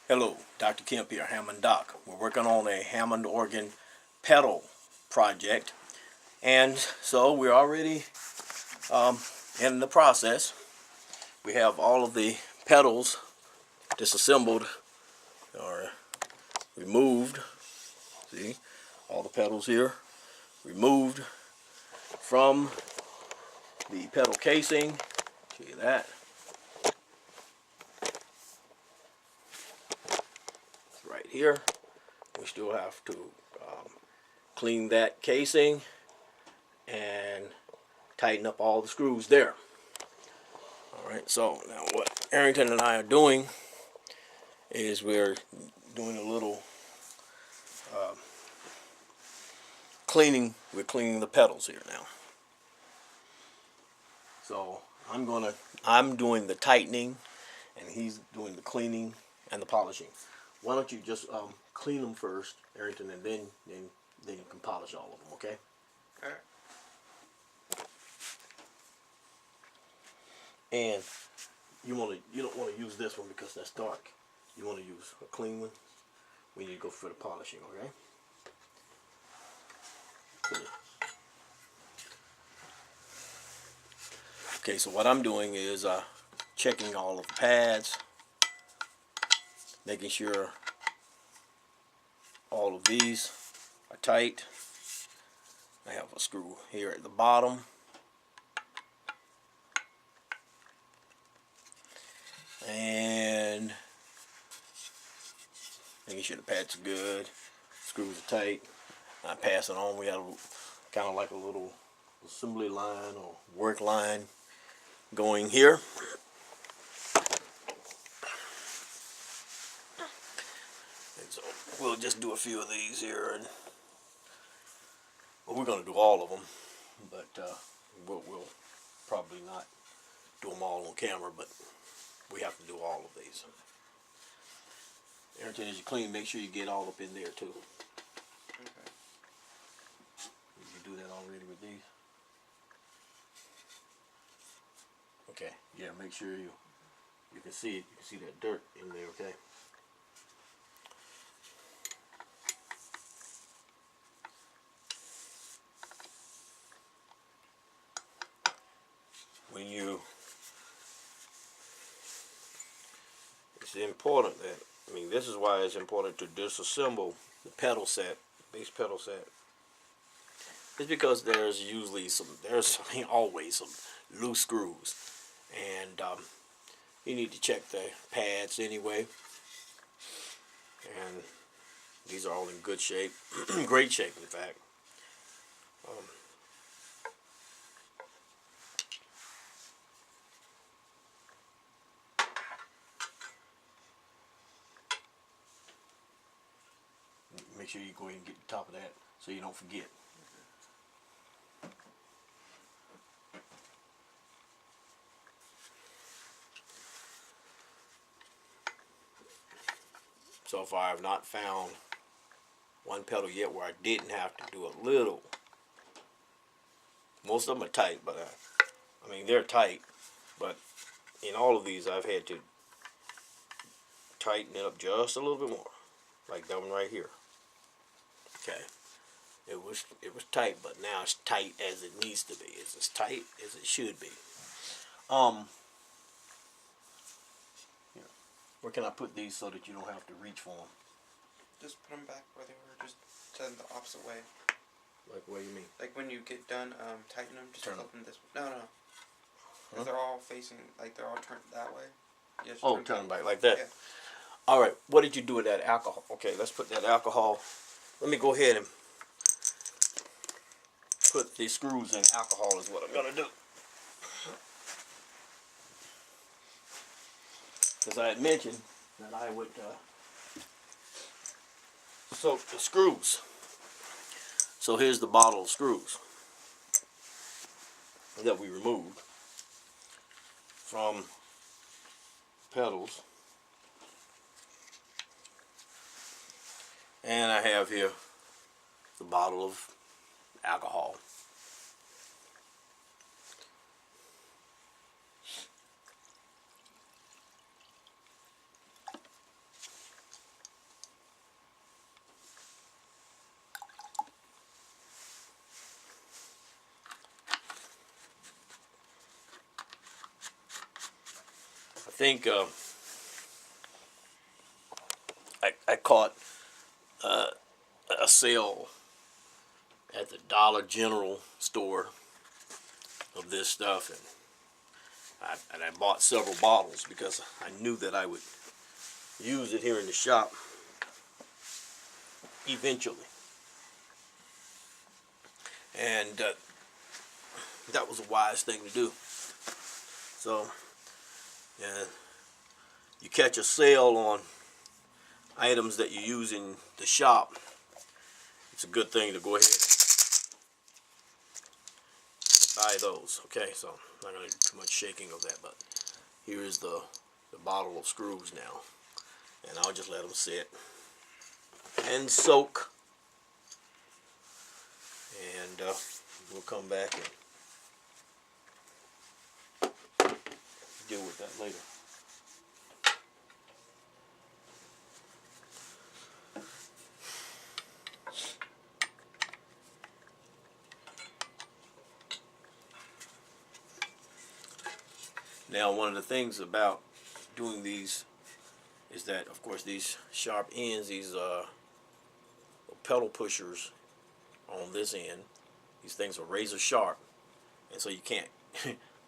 Hello, Dr. Kemp here, Hammond Doc. We're working on a Hammond organ pedal project, and so we're already in the process. We have all of the pedals disassembled or removed. See, all the pedals here removed from the pedal casing. See that? It's right here. We still have to clean that casing and tighten up all the screws there. Alright, so now what Arrington and I are doing is we're doing a little cleaning. We're cleaning the pedals here now. So I'm doing the tightening and he's doing the cleaning and the polishing. Why don't you just clean them first, Arrington, and then you can polish all of them, okay? Alright. And you don't want to use this one because that's dark. You want to use a clean one when you go for the polishing, okay? Okay, so what I'm doing is checking all of the pads, making sure all of these are tight. I have a screw here at the bottom. And making sure the pads are good, screws are tight. I pass it on. We have kind of like a little assembly line or work line going here. And so we'll just do a few of these here, and well, we're going to do all of them, but we'll probably not do them all on camera, but we have to do all of these. Arrington, as you clean, make sure you get all up in there too. Okay. Did you do that already with these? Okay, yeah, make sure you can see it. You can see that dirt in there, okay? It's important that, this is why it's important to disassemble the pedal set, base pedal set. It's because there's always some loose screws, and you need to check the pads anyway. And these are all in good shape, great shape, in fact. Make sure you go ahead and get the top of that so you don't forget. So far I have not found one pedal yet where I didn't have to do a little. Most of them are tight, but they're tight, but in all of these I've had to tighten it up just a little bit more, like that one right here. Okay, it was tight, but now it's tight as it needs to be. It's as tight as it should be. Where can I put these so that you don't have to reach for them? Just put them back where they were, just turn the opposite way. Like, what do you mean? Like when you get done tighten them, just Turn flip them this way. No. Huh? They're all facing, like they're all turned that way. Just Oh, turn them back like that. Yeah. All right, what did you do with that alcohol? Okay, let's put that alcohol. Let me go ahead and put these screws in alcohol is what I'm going to do. Because I had mentioned that I would soak the screws. So here's the bottle of screws that we removed from pedals. And I have here the bottle of alcohol. think I caught a sale at the Dollar General store of this stuff, and I bought several bottles because I knew that I would use it here in the shop eventually. And that was a wise thing to do. So, you catch a sale on items that you use in the shop, it's a good thing to go ahead and buy those. Okay, so I'm not going to do too much shaking of that, but here is the bottle of screws now. And I'll just let them sit and soak. And we'll come back and deal with that later. Now, one of the things about doing these is that, of course, these sharp ends, these pedal pushers on this end, these things are razor sharp, and so you can't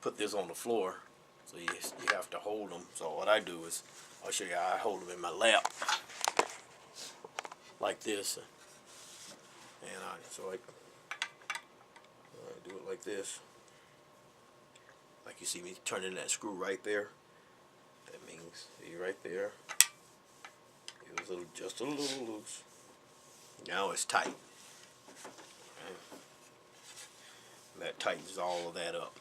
put this on the floor, so you have to hold them. So what I do is, I'll show you how I hold them in my lap, like this, and I do it like this. Like you see me turning that screw right there. That means see right there. It was just a little loose. Now it's tight. Okay. That tightens all of that up.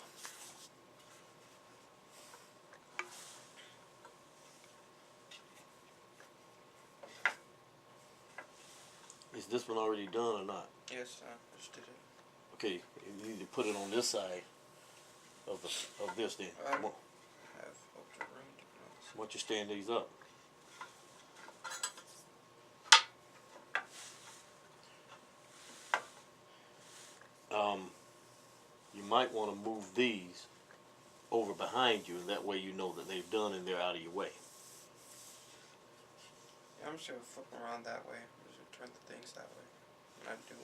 Is this one already done or not? Yes, I just did it. Okay, you need to put it on this side of this then. I have ultra room to put on this. Why don't you stand these up? You might want to move these over behind you, and that way you know that they're done and they're out of your way. Yeah, I'm just gonna flip them around that way. I'm just gonna turn the things that way. I'm not doing.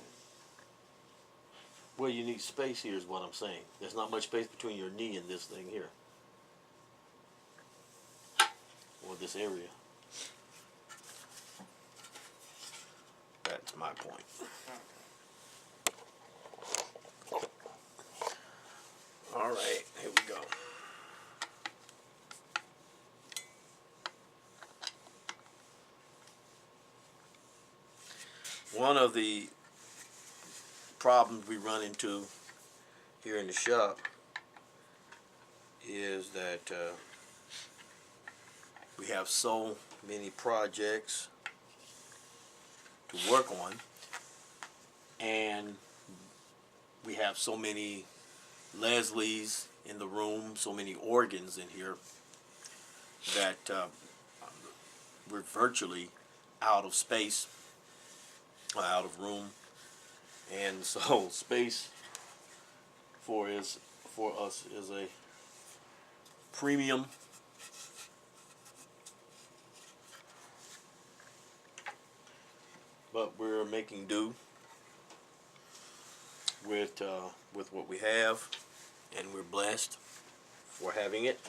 Well, you need space here is what I'm saying. There's not much space between your knee and this thing here. Or this area. That's my point. All right, here we go. One of the problems we run into here in the shop is that we have so many projects to work on, and we have so many Leslies in the room, so many organs in here, that we're virtually out of space, out of room. And so space for us is a premium. But we're making do with what we have, and we're blessed for having it,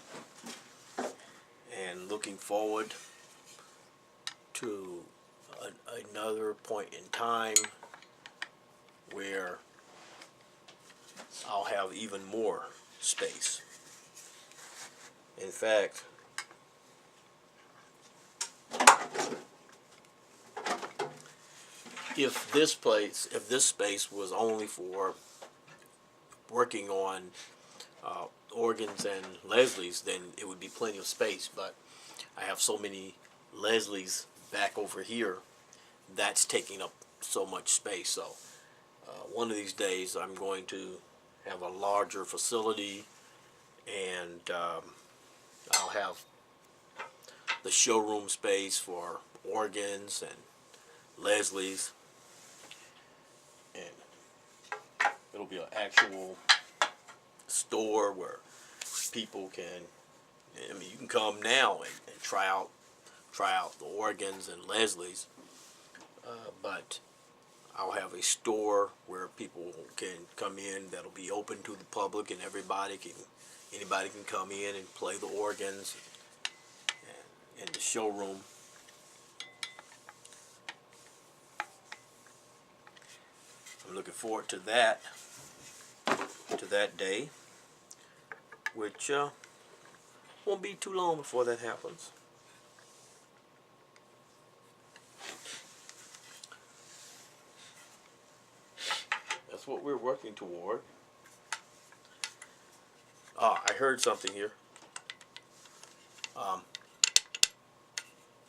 and looking forward to another point in time where I'll have even more space. In fact, if this space was only for working on organs and Leslies, then it would be plenty of space. But I have so many Leslies back over here, that's taking up so much space. So one of these days I'm going to have a larger facility, and I'll have the showroom space for organs and Leslies, and it'll be an actual store where people can I mean, you can come now and try out the organs and Leslie's, but I'll have a store where people can come in that'll be open to the public, and anybody can come in and play the organs in the showroom. I'm looking forward to that day, which won't be too long before that happens. That's what we're working toward. I heard something here.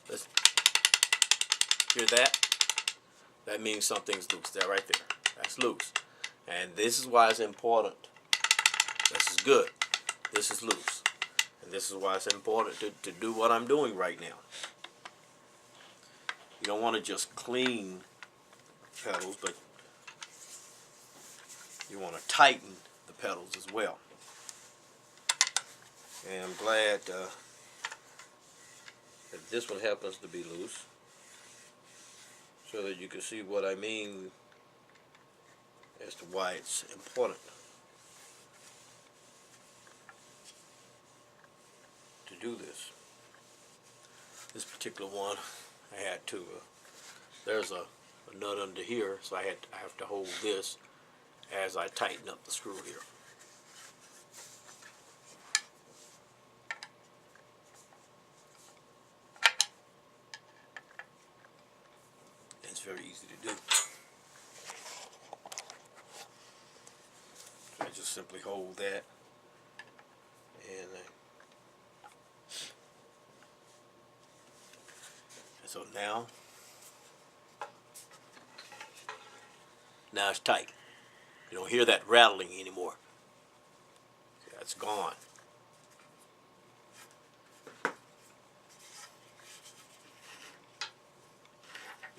Let's hear that. That means something's loose. That right there. That's loose. And this is why it's important. This is good. This is loose. And this is why it's important to do what I'm doing right now. You don't want to just clean pedals, but you want to tighten the pedals as well. And I'm glad that this one happens to be loose, so that you can see what I mean as to why it's important to do this. This particular one, I had to, there's a nut under here, so I have to hold this as I tighten up the screw here. It's very easy to do. So I just simply hold that, and so now it's tight. You don't hear that rattling anymore. That's gone.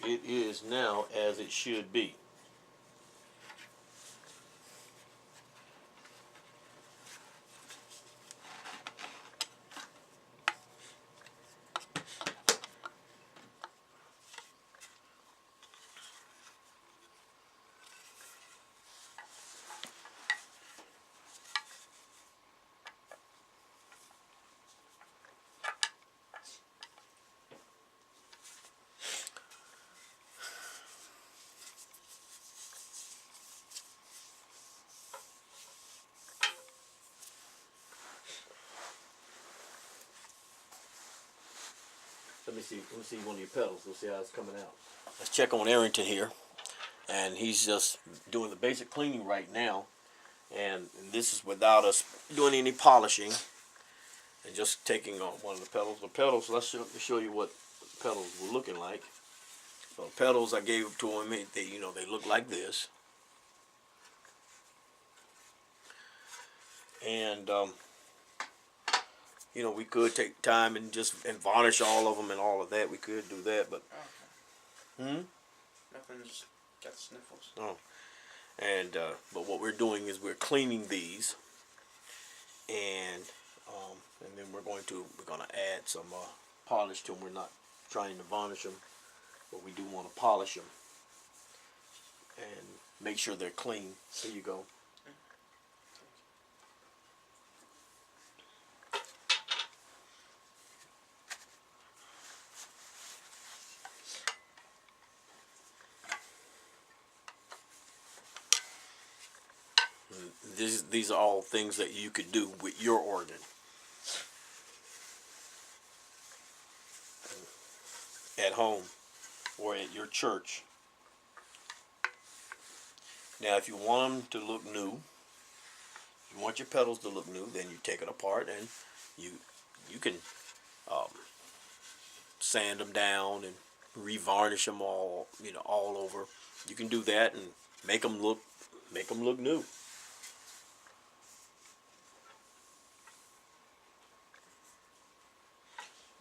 It is now as it should be. Let me see one of your pedals. We'll see how it's coming out. Let's check on Arrington here, and he's just doing the basic cleaning right now, and this is without us doing any polishing, and just taking on one of the pedals. The pedals, let's show you what the pedals were looking like. So the pedals I gave to him, they look like this, and we could take time and varnish all of them and all of that. We could do that, but Nothing, just got sniffles. Oh, and but what we're doing is we're cleaning these, and then we're gonna add some polish to them. We're not trying to varnish them, but we do want to polish them and make sure they're clean. There you go. These are all things that you could do with your organ. At home or at your church. Now, if you want them to look new, you want your pedals to look new, then you take it apart and you can sand them down and revarnish them all over. You can do that and make them look new.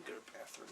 Go to the bathroom.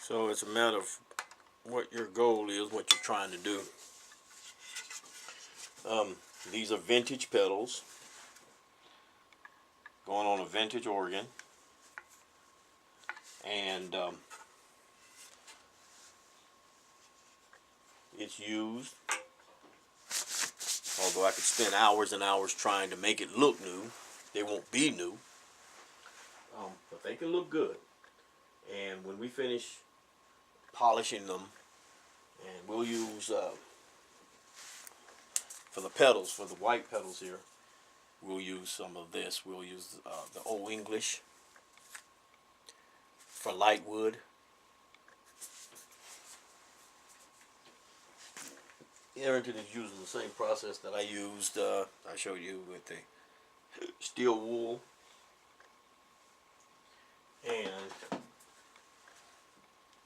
So it's a matter of what your goal is, what you're trying to do. These are vintage pedals going on a vintage organ, and it's used, although I could spend hours and hours trying to make it look new. They won't be new, but they can look good. And when we finish polishing them, and we'll use for the pedals, for the white pedals here, we'll use some of this. We'll use the Old English for light wood. Arrington is using the same process that I used, I showed you with the steel wool. And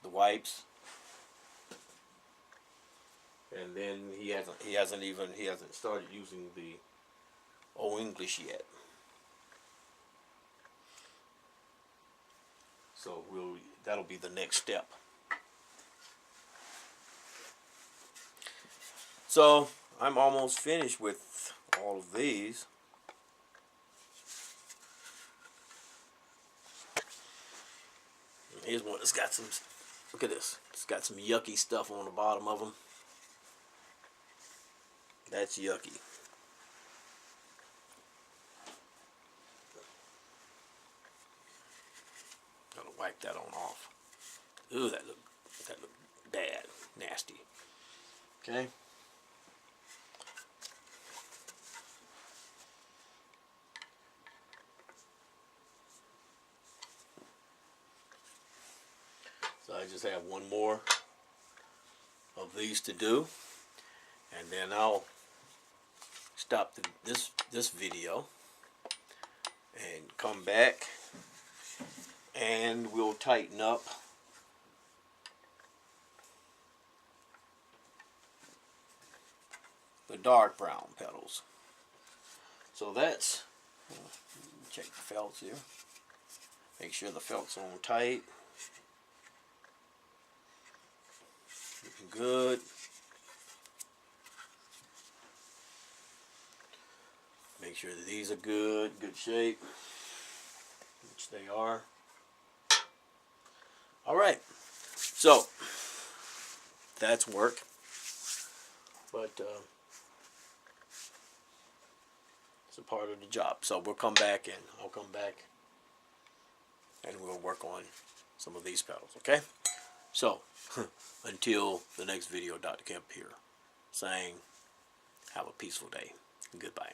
the wipes. And then he hasn't started using the Old English yet. So that'll be the next step. So I'm almost finished with all of these. Here's one that's got some, look at this. It's got some yucky stuff on the bottom of them. That's yucky. Gotta wipe that on off. Ooh, that look bad, nasty. Okay. So I just have one more of these to do, and then I'll stop this video and come back, and we'll tighten up the dark brown petals. So that's, check the felts here, make sure the felt's on tight. Looking good. Make sure that these are good shape, which they are. Alright, so that's work, but it's a part of the job. So we'll come back, and I'll come back and we'll work on some of these pedals, okay? So until the next video, Dr. Kemp here saying have a peaceful day. Goodbye.